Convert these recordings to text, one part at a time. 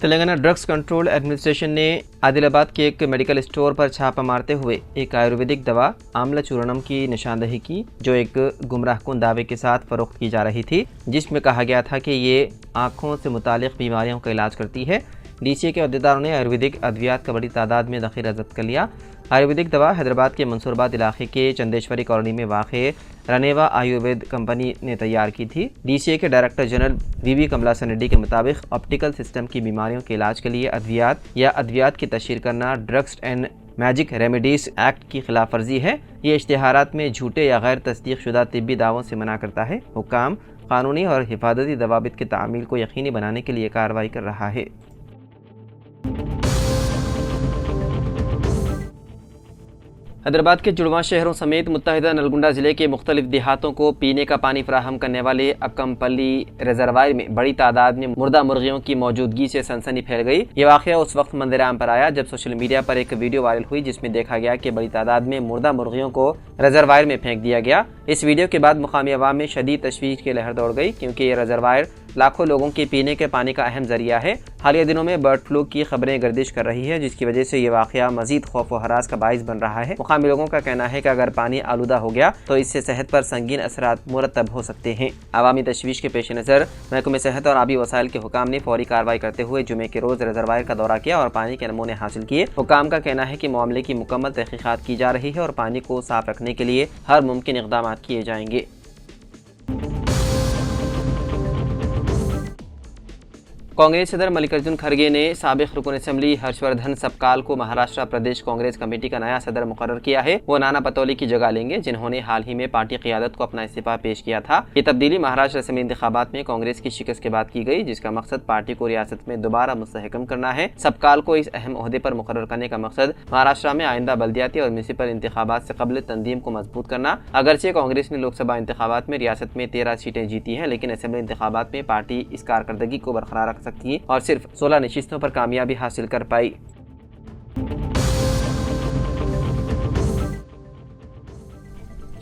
Telangana drugs control administration نے عادل آباد کے ایک میڈیکل اسٹور پر چھاپہ مارتے ہوئے ایک آیورویدک دوا آملہ چورنم کی نشاندہی کی، جو ایک گمراہ کن دعوے کے ساتھ فروخت کی جا رہی تھی، جس میں کہا گیا تھا کہ یہ آنکھوں سے متعلق بیماریوں کا علاج کرتی ہے۔ ڈی سی اے کے عہدیداروں نے آیورویدک ادویات کا بڑی تعداد میں ذخیرہ ضبط کر لیا۔ آیورویدک دوا حیدرآباد کے منصور آباد علاقے کے چندیشوری کالونی میں واقع رنیوا آیوروید کمپنی نے تیار کی تھی۔ ڈی سی اے کے ڈائریکٹر جنرل وی وی کملاسن ریڈی کے مطابق آپٹیکل سسٹم کی بیماریوں کے علاج کے لیے ادویات یا ادویات کی تشہیر کرنا drugs and magic remedies act کی خلاف ورزی ہے۔ یہ اشتہارات میں جھوٹے یا غیر تصدیق شدہ طبی دعووں سے منع کرتا ہے۔ حکام قانونی اور حفاظتی ضوابط کی تعمیل کو یقینی بنانے کے لیے کارروائی کر رہا ہے۔ حیدرآباد کے جڑواں شہروں سمیت متحدہ نلگنڈا ضلع کے مختلف دیہاتوں کو پینے کا پانی فراہم کرنے والے اکمپلی ریزروائر میں بڑی تعداد میں مردہ مرغیوں کی موجودگی سے سنسنی پھیل گئی۔ یہ واقعہ اس وقت منظر عام پر آیا جب سوشل میڈیا پر ایک ویڈیو وائرل ہوئی جس میں دیکھا گیا کہ بڑی تعداد میں مردہ مرغیوں کو ریزروائر میں پھینک دیا گیا۔ اس ویڈیو کے بعد مقامی عوام میں شدید تشویش کی لہر دوڑ گئی، کیونکہ یہ ریزروائر لاکھوں لوگوں کے پینے کے پانی کا اہم ذریعہ ہے۔ حالیہ دنوں میں برڈ فلو کی خبریں گردش کر رہی ہے، جس کی وجہ سے یہ واقعہ مزید خوف و ہراس کا باعث بن رہا ہے۔ مقامی لوگوں کا کہنا ہے کہ اگر پانی آلودہ ہو گیا تو اس سے صحت پر سنگین اثرات مرتب ہو سکتے ہیں۔ عوامی تشویش کے پیش نظر محکمہ صحت اور آبی وسائل کے حکام نے فوری کارروائی کرتے ہوئے جمعے کے روز ریزروائر کا دورہ کیا اور پانی کے نمونے حاصل کیے۔ حکام کا کہنا ہے کہ معاملے کی مکمل تحقیقات کی جا رہی ہے اور پانی کو صاف رکھنے کے لیے ہر ممکن اقدامات کیے جائیں گے۔ کانگریس صدر ملکارجن کھڑگے نے سابق رکن اسمبلی ہرش وردھن سبکال کو مہاراشٹر پردیش کانگریس کمیٹی کا نیا صدر مقرر کیا ہے۔ وہ نانا پٹولی کی جگہ لیں گے، جنہوں نے حال ہی میں پارٹی قیادت کو اپنا استعفیٰ پیش کیا تھا۔ یہ تبدیلی مہاراشٹر اسمبلی انتخابات میں کانگریس کی شکست کے بعد کی گئی، جس کا مقصد پارٹی کو ریاست میں دوبارہ مستحکم کرنا ہے۔ سبکال کو اس اہم عہدے پر مقرر کرنے کا مقصد مہاراشٹر میں آئندہ بلدیاتی اور میونسپل انتخابات سے قبل تنظیم کو مضبوط کرنا۔ اگرچہ کانگریس نے لوک سبھا انتخابات میں ریاست میں 13 سیٹیں جیتی ہیں، لیکن اسمبلی انتخابات میں پارٹی اس کارکردگی کو برقرار رکھ سکتی ہے اور صرف 16 نشستوں پر کامیابی حاصل کر پائی۔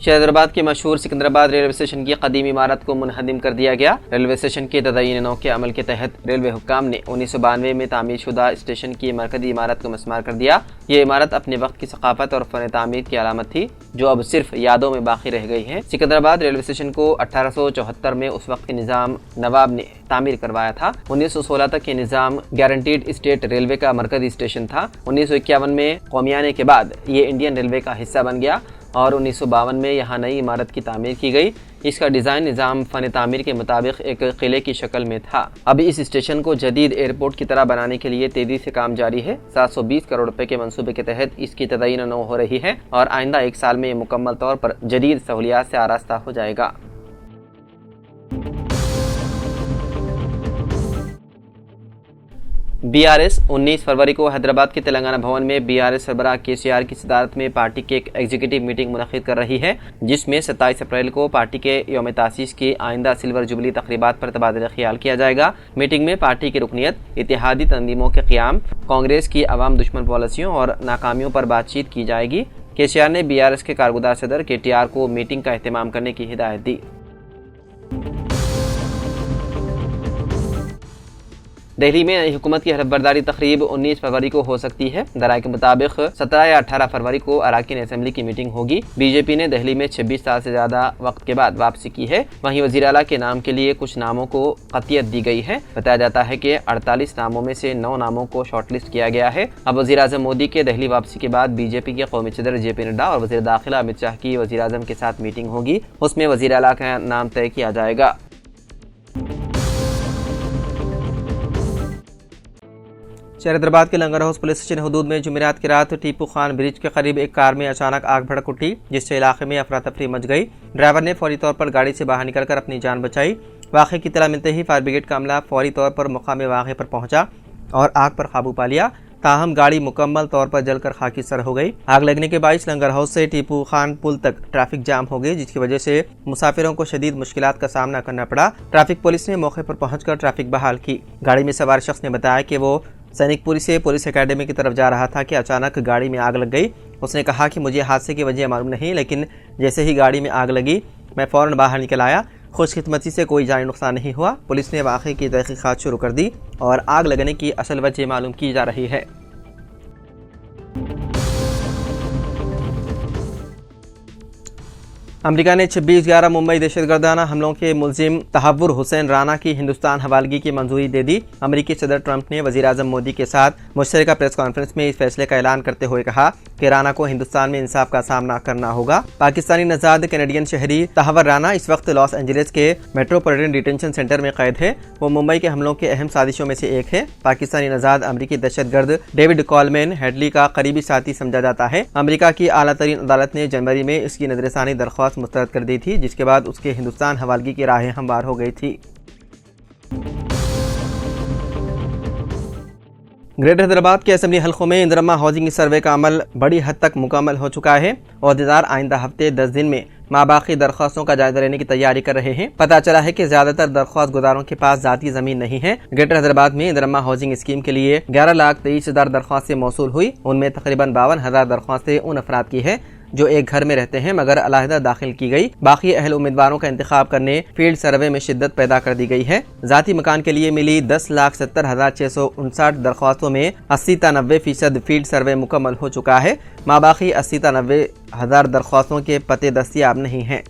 حیدرآباد کے مشہور سکندرآباد ریلوے اسٹیشن کی قدیم عمارت کو منہدم کر دیا گیا۔ ریلوے اسٹیشن کے تدین نو کے عمل کے تحت ریلوے حکام نے 1992 میں تعمیر شدہ اسٹیشن کی مرکزی عمارت کو مسمار کر دیا۔ یہ عمارت اپنے وقت کی ثقافت اور فن تعمیر کی علامت تھی، جو اب صرف یادوں میں باقی رہ گئی ہے۔ سکندرآباد ریلوے اسٹیشن کو 1874 میں اس وقت کے نظام نواب نے تعمیر کروایا تھا۔ 1916 تک یہ نظام گارنٹیڈ اسٹیٹ ریلوے کا مرکزی اسٹیشن تھا۔ 1951 میں قومیانے کے بعد یہ انڈین ریلوے کا حصہ بن گیا اور 1952 میں یہاں نئی عمارت کی تعمیر کی گئی۔ اس کا ڈیزائن نظام فن تعمیر کے مطابق ایک قلعے کی شکل میں تھا۔ اب اس اسٹیشن کو جدید ایئرپورٹ کی طرح بنانے کے لیے تیزی سے کام جاری ہے۔ 720 کروڑ روپے کے منصوبے کے تحت اس کی تدین نو ہو رہی ہے اور آئندہ 1 سال میں یہ مکمل طور پر جدید سہولیات سے آراستہ ہو جائے گا۔ بی آر ایس 19 فروری کو حیدرآباد کے تلنگانہ بھون میں بی آر ایس سربراہ کے سی آر کی صدارت میں پارٹی کی ایک ایگزیکٹو میٹنگ منعقد کر رہی ہے، جس میں 27 اپریل کو پارٹی کے یوم تاسیس کی آئندہ سلور جوبلی تقریبات پر تبادلہ خیال کیا جائے گا۔ میٹنگ میں پارٹی کی رکنیت، اتحادی تنظیموں کے قیام، کانگریس کی عوام دشمن پالیسیوں اور ناکامیوں پر بات چیت کی جائے گی۔ کے سی آر نے بی آر ایس کے کارگزار صدر کے ٹی آر کو میٹنگ کا اہتمام کرنے کی ہدایت دی۔ دہلی میں نئی حکومت کی حلف برداری تقریب 19 فروری کو ہو سکتی ہے۔ ذرائع کے مطابق 17 یا 18 فروری کو اراکین اسمبلی کی میٹنگ ہوگی۔ بی جے پی نے دہلی میں 26 سال سے زیادہ وقت کے بعد واپسی کی ہے۔ وہیں وزیر اعلیٰ کے نام کے لیے کچھ ناموں کو قطعیت دی گئی ہے۔ بتایا جاتا ہے کہ 48 ناموں میں سے 9 ناموں کو شارٹ لسٹ کیا گیا ہے۔ اب وزیر اعظم مودی کے دہلی واپسی کے بعد بی جے پی کے قومی صدر جے پی نڈا اور وزیر داخلہ امت شاہ کی وزیر اعظم کے ساتھ میٹنگ ہوگی۔ اس میں وزیر اعلیٰ کا نام طے کیا جائے گا۔ شہر حیدرآباد کے لنگر ہاؤس پولیس اسٹیشن حدود میں جمعرات کی رات ٹیپو خان برج کے قریب ایک کار میں اچانک آگ بھڑک اٹھی، جس سے علاقے میں افراتفری مچ گئی۔ ڈرائیور نے فوری طور پر گاڑی سے باہر نکل کر اپنی جان بچائی۔ واقعے کی اطلاع ملتے ہی فائر بریگیڈ کا عملہ فوری طور پر مقام واقعے پر پہنچا اور آگ پر قابو پا لیا، تاہم گاڑی مکمل طور پر جل کر خاکستر ہو گئی۔ آگ لگنے کے باعث لنگر ہاؤس سے ٹیپو خان پل تک ٹریفک جام ہو گئی، جس کی وجہ سے مسافروں کو شدید مشکلات کا سامنا کرنا پڑا۔ ٹریفک پولیس نے موقع پر پہنچ کر ٹریفک بحال کی۔ گاڑی میں سوار شخص نے بتایا کہ وہ سینک پوری سے پولیس اکیڈمی کی طرف جا رہا تھا کہ اچانک گاڑی میں آگ لگ گئی۔ اس نے کہا کہ مجھے حادثے کی وجہ معلوم نہیں، لیکن جیسے ہی گاڑی میں آگ لگی میں فوراً باہر نکل آیا۔ خوش قسمتی سے کوئی جانی نقصان نہیں ہوا۔ پولیس نے واقعے کی تحقیقات شروع کر دی اور آگ لگنے کی اصل وجہ معلوم کی جا رہی ہے۔ امریکہ نے 26/11 ممبئی دہشت گردانہ حملوں کے ملزم تحور حسین رانا کی ہندوستان حوالگی کی منظوری دے دی۔ امریکی صدر ٹرمپ نے وزیر اعظم مودی کے ساتھ مشترکہ پریس کانفرنس میں اس فیصلے کا اعلان کرتے ہوئے کہا کہ رانا کو ہندوستان میں انصاف کا سامنا کرنا ہوگا۔ پاکستانی نژاد کینیڈین شہری تحور رانا اس وقت لاس اینجلس کے میٹروپولیٹن ڈیٹینشن سینٹر میں قید ہے۔ وہ ممبئی کے حملوں کے اہم سازشوں میں سے ایک ہے۔ پاکستانی نژاد امریکی دہشت گرد ڈیوڈ کولمین ہیڈلی کا قریبی ساتھی سمجھا جاتا ہے۔ امریکہ کی اعلیٰ ترین عدالت نے جنوری میں اس کی نظر ثانی درخواست مسترد کر دی تھی، جس کے بعد اس کے ہندوستان حوالگی کی راہیں ہموار ہو گئی تھی۔ گریٹر حیدرآباد کے اسمبلی حلقوں میں اندرما ہاؤسنگ سروے کا عمل بڑی حد تک مکمل ہو چکا ہے۔ عہدیدار آئندہ ہفتے 10 دن میں ماباقی درخواستوں کا جائزہ لینے کی تیاری کر رہے ہیں۔ پتہ چلا ہے کہ زیادہ تر درخواست گزاروں کے پاس ذاتی زمین نہیں ہے۔ گریٹر حیدرآباد میں اندرما ہاؤسنگ اسکیم کے لیے 11,23,000 درخواستیں موصول ہوئی۔ ان میں تقریباً 52,000 درخواستیں ان افراد کی ہیں جو ایک گھر میں رہتے ہیں مگر علیحدہ داخل کی گئی۔ باقی اہل امیدواروں کا انتخاب کرنے فیلڈ سروے میں شدت پیدا کر دی گئی ہے۔ ذاتی مکان کے لیے ملی 10,70,659 درخواستوں میں 80 تا 90% فیلڈ سروے مکمل ہو چکا ہے۔ ماباقی 80 تا 90,000 درخواستوں کے پتے دستیاب نہیں ہیں۔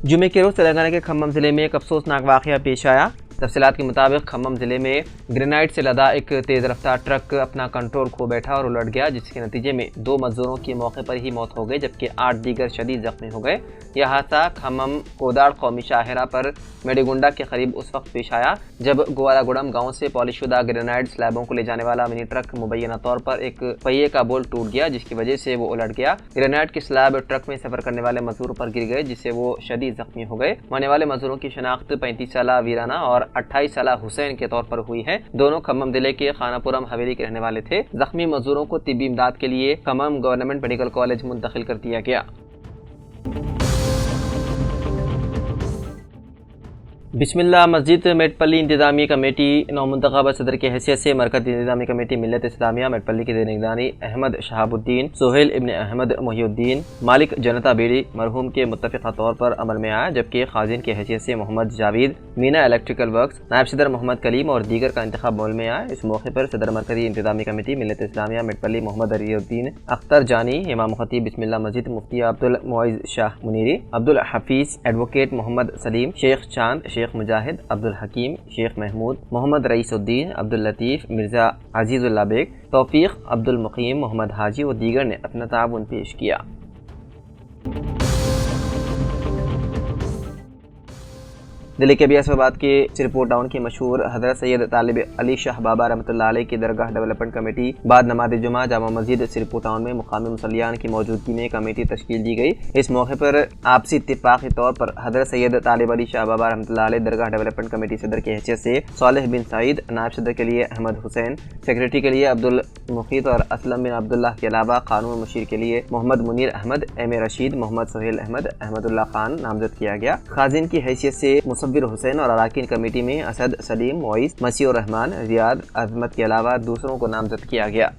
جمعے کے روز تلنگانہ کے کھمم ضلع میں ایک افسوسناک واقعہ پیش آیا۔ تفصیلات کے مطابق کھمم ضلع میں گرینائٹ سے لدا ایک تیز رفتار ٹرک اپنا کنٹرول کھو بیٹھا اور الٹ گیا، جس کے نتیجے میں 2 مزدوروں کی موقع پر ہی موت ہو گئی جبکہ 8 دیگر شدید زخمی ہو گئے۔ یہ حادثہ کھمم کوداڑ قومی شاہراہ پر میڈیگونڈا کے قریب اس وقت پیش آیا جب گوالا گڑم گاؤں سے پالش شدہ گرینائٹ سلیبوں کو لے جانے والا منی ٹرک مبینہ طور پر ایک پہیے کا بول ٹوٹ گیا، جس کی وجہ سے وہ الٹ گیا۔ گرینائٹ کی سلیب ٹرک میں سفر کرنے والے مزدوروں پر گر گئے، جس سے وہ شدید زخمی ہو گئے۔ مرنے والے مزدوروں کی شناخت 35 سالہ ویرانہ اور 28 سالہ حسین کے طور پر ہوئی ہے۔ دونوں کھمم ضلع کے خانہ پورم حویلی کے رہنے والے تھے۔ زخمی مزدوروں کو طبی امداد کے لیے کھمم گورنمنٹ میڈیکل کالج منتقل کر دیا گیا۔ بسم اللہ مسجد میٹ پلی انتظامی کمیٹی نومنتخب صدر کی حیثیت سے مرکزی انتظامی کمیٹی ملت اسلامیہ میٹ پلی کے زیر نگرانی احمد شہاب الدین، سہیل ابن احمد محی الدین، مالک جنتا بیڑی مرحوم کے متفقہ طور پر عمل میں آیا، جبکہ خازن کی حیثیت سے محمد جاوید، مینا الیکٹریکل ورکس، نائب صدر محمد کلیم اور دیگر کا انتخاب عمل میں آیا۔ اس موقع پر صدر مرکزی انتظامی کمیٹی ملت اسلامیہ میٹ پلی محمد علی الدین اختر جانی، امام خطیب بسم اللہ مسجد مفتی عبدالمعز شاہ منیری، عبدالحفیظ ایڈوکیٹ محمد سلیم، شیخ چاند، شیخ مجاہد، عبدالحکیم، شیخ محمود، محمد رئیس الدین، عبداللطیف، مرزا عزیز اللہ بیگ، توفیق، عبدالمقیم، محمد حاجی و دیگر نے اپنا تعاون پیش کیا۔ دلی کے اسلام آباد کے سرپور ٹاؤن کی مشہور حضرت سید طالب علی شاہ بابا رحمۃ اللہ علیہ کی درگاہ ڈیولپمنٹ کمیٹی بعد نماز جمعہ جامع مسجد سرپور ٹاؤن میں مقامی مصلیان کی موجودگی میں کمیٹی تشکیل دی گئی۔ اس موقع پر آپسی اتفاقی طور پر حضرت سید طالب علی شاہ بابا رحمۃ اللہ علیہ درگاہ ڈیولپمنٹ کمیٹی صدر کی حیثیت سے صالح بن سعید، نائب صدر کے لیے احمد حسین، سیکریٹری کے لیے عبدالمقیت اور اسلم بن عبداللہ کے علاوہ قانون مشیر کے لیے محمد منیر احمد، ایم اے رشید، محمد سہیل احمد، احمد اللہ خان نامزد کیا گیا۔ خازن کی حیثیت سے مصور حسین اور اراکین کمیٹی میں اسد، سلیم، معیز، مسیح الرحمان، ریاض، عظمت کے علاوہ دوسروں کو نامزد کیا گیا۔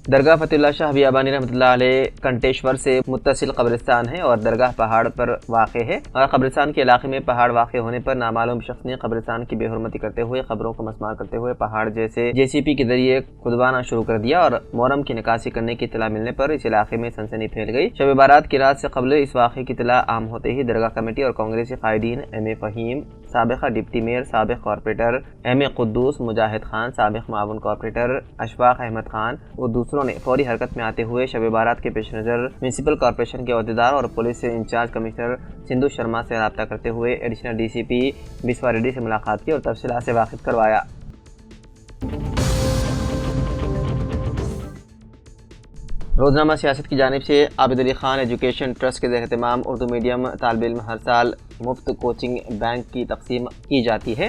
درگاہ فتح اللہ شاہ بیابانی رحمۃ اللہ علیہ کنٹیشور سے متصل قبرستان ہے اور درگاہ پہاڑ پر واقع ہے، اور قبرستان کے علاقے میں پہاڑ واقع ہونے پر نامعلوم شخص نے قبرستان کی بے حرمتی کرتے ہوئے قبروں کو مسمار کرتے ہوئے پہاڑ جیسے JCB کے ذریعے کھدوانا شروع کر دیا، اور محرم کی نکاسی کرنے کی اطلاع ملنے پر اس علاقے میں سنسنی پھیل گئی۔ شب بارات کی رات سے قبل اس واقعے کی اطلاع عام ہوتے ہی درگاہ کمیٹی اور کانگریسی قائدین ایم اے فہیم، سابقہ ڈپٹی میئر، سابق کارپوریٹر ایم اے قدوس، مجاہد خان، سابق معاون کارپوریٹر اشفاق احمد خان و دوسروں نے فوری حرکت میں آتے ہوئے شب بارات کے پیش نظر میونسپل کارپوریشن کے عہدیدار اور police in-charge commissioner Sindhu Sharma سے رابطہ کرتے ہوئے ایڈیشنل DCP بسوا ریڈی سے ملاقات کی اور تفصیلات سے واقف کروایا۔ روزنامہ سیاست کی جانب سے عابد علی خان ایجوکیشن ٹرسٹ کے زیر اہتمام اردو میڈیم طالب علم ہر سال مفت کوچنگ بینک کی تقسیم کی جاتی ہے۔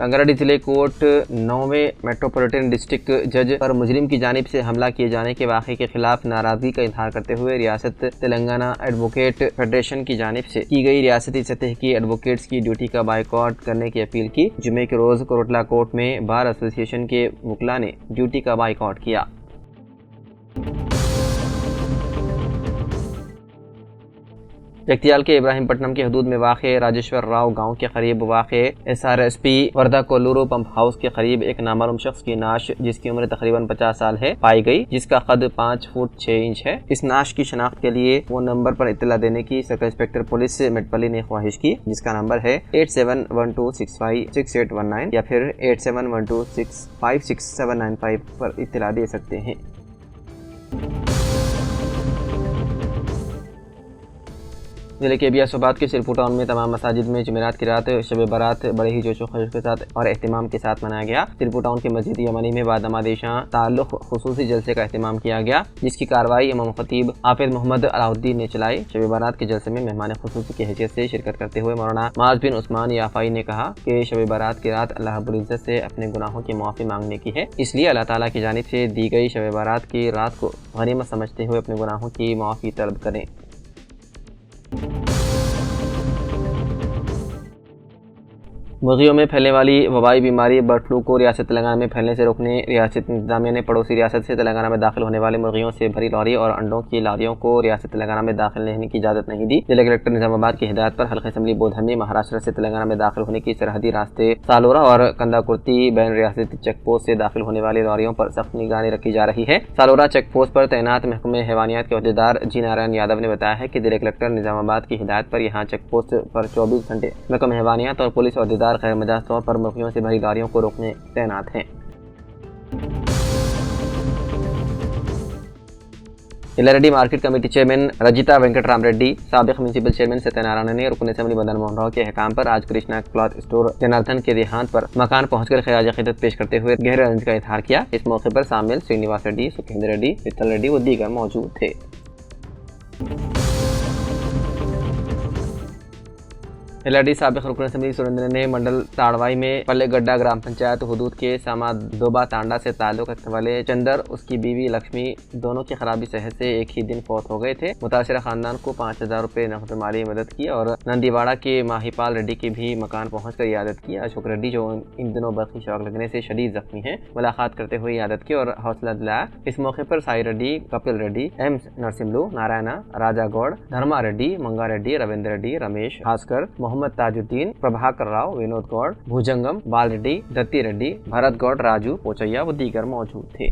رنگاریڈی ضلع کوٹ 9ویں میٹروپولیٹن ڈسٹرکٹ جج پر مجرم کی جانب سے حملہ کیے جانے کے واقعے کے خلاف ناراضگی کا اظہار کرتے ہوئے ریاست تلنگانہ ایڈوکیٹ فیڈریشن کی جانب سے کی گئی ریاستی سطح کی ایڈوکیٹس کی ڈیوٹی کا بائیکاٹ کرنے کی اپیل کی۔ جمعے کے روز کوٹلہ کوٹ میں بار ایسوسی ایشن کے وکلاء نے ڈیوٹی کا بائیکاٹ کیا۔ جگتیال کے ابراہیم پٹنم کی حدود میں واقع راجیشور راؤ گاؤں کے قریب واقع SRSP وردہ کولورو پمپ ہاؤس کے قریب ایک نامعلوم شخص کی نعش جس کی عمر تقریباً 50 سال ہے پائی گئی، جس کا قد 5 فٹ 6 انچ ہے۔ اس نعش کی شناخت کے لیے فون نمبر پر اطلاع دینے کی سرکل انسپکٹر پولیس میٹپلی نے خواہش کی، جس کا نمبر ہے 8712656819 یا پھر 8712656795 پر اطلاع دے سکتے ہیں۔ ضلع کے بیاسوباد کے شرپور ٹاؤن میں تمام مساجد میں جمعرات کی رات شب برات بڑے ہی جوش و خروش کے ساتھ اور اہتمام کے ساتھ منایا گیا۔ شرپور ٹاؤن کے مسجد یمنی میں بادامادیشاں تعلق خصوصی جلسے کا اہتمام کیا گیا، جس کی کارروائی امام خطیب حافظ محمد علاؤالدین نے چلائی۔ شب برات کے جلسے میں مہمان خصوصی کی حیثیت سے شرکت کرتے ہوئے مولانا معاذ بن عثمان یافائی نے کہا کہ شب برات کی رات اللہ رب العزت سے اپنے گناہوں کی معافی مانگنے کی ہے، اس لیے اللہ تعالیٰ کی جانب سے دی گئی شب برات کی رات کو غنیمت سمجھتے ہوئے اپنے گناہوں کی معافی طلب کریں۔ مرغیوں میں پھیلنے والی وبائی بیماری برڈ فلو کو ریاست تلنگانہ میں پھیلنے سے روکنے ریاست انتظامیہ نے پڑوسی ریاست سے تلنگانہ میں داخل ہونے والی مرغیوں سے بھری لاری اور انڈوں کی لاریوں کو ریاست تلنگانہ میں داخل ہونے کی اجازت نہیں دی۔ ضلع کلکٹر نظام آباد کی ہدایت پر حلقہ اسمبلی بودھن مہاراشٹر سے تلنگانہ میں داخل ہونے کی سرحدی راستے سالورا اور کنداکرتی بین ریاستی چیک پوسٹ سے داخل ہونے والی لاریوں پر سخت نگرانی رکھی جا رہی ہے۔ سالورا چیک پوسٹ پر تعینات محکمہ حیوانیات کے عہدیدار جی نارائن یادو نے بتایا ہے کہ ضلع کلکٹر نظام آباد کی ہدایت پر یہاں چیک پوسٹ پر 24 گھنٹے محکمہ حیوانیات اور پولیس عہدیدار غیر مجاز طور پر مرغیوں سے بھری لاریوں کو روکنے تعینات ہیں۔ Yellareddy market committee chairman Rajitha Venkat Ram Reddy, سابق میونسپل چیئرمین ستیہ نارائن نے رکن اسمبلی مدن موہن راؤ کے احکام پر آج کرشنا کلاتھ اسٹور جناردھن کے دیہانت پر مکان پہنچ کر خراج عقیدت پیش کرتے ہوئے گہرے رنج کا اظہار کیا۔ اس موقع پر شامل سرینیواس ریڈی، سکھیندر ریڈی، وٹل ریڈی و دیگر موجود تھے۔ یلاریڈی سابق رکن اسمبلی سریندر نے منڈل تاڑوائی میں پلے گڈھا گرام پنچایت حدود کے سامادوبا تانڈا سے تعلق رکھنے والے چندر اس کی بیوی لکشمی دونوں کی خرابی صحت سے ایک ہی دن فوت ہو گئے تھے۔ متاثرہ خاندان کو 5000 روپے نقد مالی مدد کی اور نندیواڑہ کے ماہی پال ریڈی کی بھی مکان پہنچ کر عیادت کی۔ اشوک ریڈی جو ان دنوں برقی شوق لگنے سے شدید زخمی ہیں، ملاقات کرتے ہوئے عیادت کی اور حوصلہ دلایا۔ اس موقع پر سائی ریڈی، کپل ریڈی، ایم نرسملو، نارائنا، راجا گوڑ، دھرما ریڈی، منگا ریڈی، رویندر ریڈی، رمیش بھاسکر، محمد تاج الدین، پربھاکر راؤ، ونود گوڑ، بھوجنگم، بال ریڈی، دتی ریڈی، بھرت گوڑ، راجو پوچیا و دیگر موجود تھے۔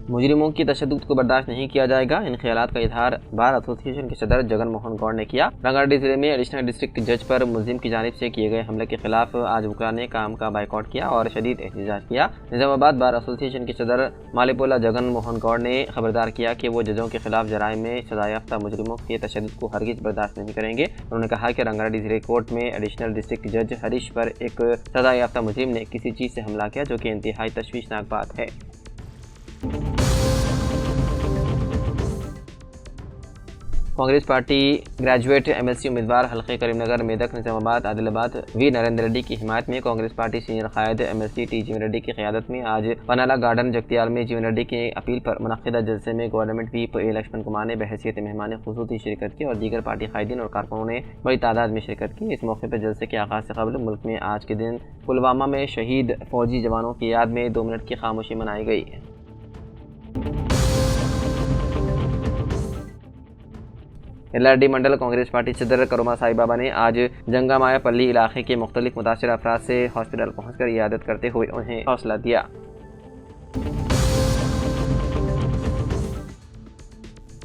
مجرموں کی تشدد کو برداشت نہیں کیا جائے گا، ان خیالات کا اظہار بار ایسوسی ایشن کے صدر جگن موہن گوڑ نے کیا۔ رنگاریڈی ضلع میں ایڈیشنل ڈسٹرکٹ جج پر ملزم کی جانب سے کیے گئے حملے کے خلاف آج وکلاء نے کام کا بائیکاٹ کیا اور شدید احتجاج کیا۔ نظام آباد بار ایسوسی ایشن کے صدر مالیپولا جگن موہن گوڑ نے خبردار کیا کہ وہ ججوں کے خلاف جرائم میں سزا یافتہ مجرموں کے تشدد کو ہرگز برداشت نہیں کریں گے۔ انہوں نے کہا کہ رنگاریڈی ضلع کورٹ میں ایڈیشنل ڈسٹرکٹ جج ہریش پر ایک سزا یافتہ مجرم نے کسی چیز سے حملہ کیا، جو کہ انتہائی تشویشناک بات ہے۔ کانگریس پارٹی گریجویٹ MLC امیدوار حلقہ کریم نگر، میدک، نظام آباد، عادل آباد وی نریندر ریڈی کی حمایت میں کانگریس پارٹی سینئر قائد MLC ٹی جیون ریڈی کی قیادت میں آج پنالا گارڈن جگتیال میں جیون ریڈی کی اپیل پر منعقدہ جلسے میں government whip A Lakshman Kumar نے بحیثیت مہمان خصوصی شرکت کی اور دیگر پارٹی قائدین اور کارکنوں نے بڑی تعداد میں شرکت کی۔ اس موقع پر جلسے کے آغاز سے قبل ملک میں آج کے دن پلوامہ میں شہید فوجی جوانوں کی یاد میں 2 منٹ کی خاموشی منائی گئی۔ یلاریڈی منڈل کانگریس پارٹی صدر کروما سائی بابا نے آج جنگا مایا پلی علاقے کے مختلف متاثرہ افراد سے ہاسپٹل پہنچ کر عیادت کرتے ہوئے انہیں حوصلہ دیا۔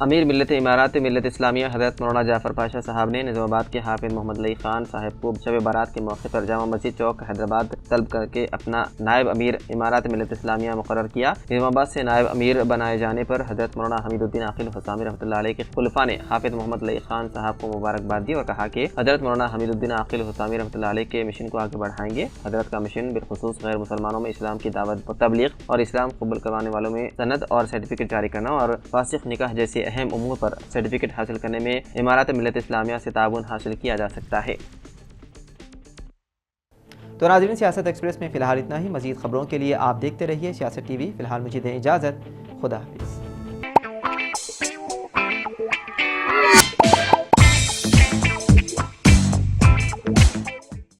امیر ملت امارات ملت اسلامیہ حضرت مولانا جعفر پاشا صاحب نے نظام آباد کے حافظ محمد علی خان صاحب کو شب برات کے موقع پر جامع مسجد چوک حیدرآباد طلب کر کے اپنا نائب امیر امارات ملت اسلامیہ مقرر کیا۔ نظام آباد سے نائب امیر بنائے جانے پر حضرت مولانا حمید الدین عاقل حسامی رحمۃ اللہ علیہ کے خلفاء نے حافظ محمد علی خان صاحب کو مبارکباد دی اور کہا کہ حضرت مولانا حمید الدین عاقل حسامی رحمۃ اللہ علیہ کے مشن کو آگے بڑھائیں گے۔ حضرت کا مشن بالخصوص غیر مسلمانوں میں اسلام کی دعوت و تبلیغ اور اسلام قبول کروانے والوں میں سند اور سرٹیفکیٹ جاری کرنا اور فاسق نکاح جیسی اہم امور پر سرٹیفکیٹ حاصل کرنے میں امارات ملت اسلامیہ سے تعاون حاصل کیا جا سکتا ہے۔ تو ناظرین، سیاست ایکسپریس میں فی الحال اتنا ہی۔ مزید خبروں کے لیے آپ دیکھتے رہیے سیاست ٹی وی۔ فی الحال مجھے دیں اجازت، خدا حافظ۔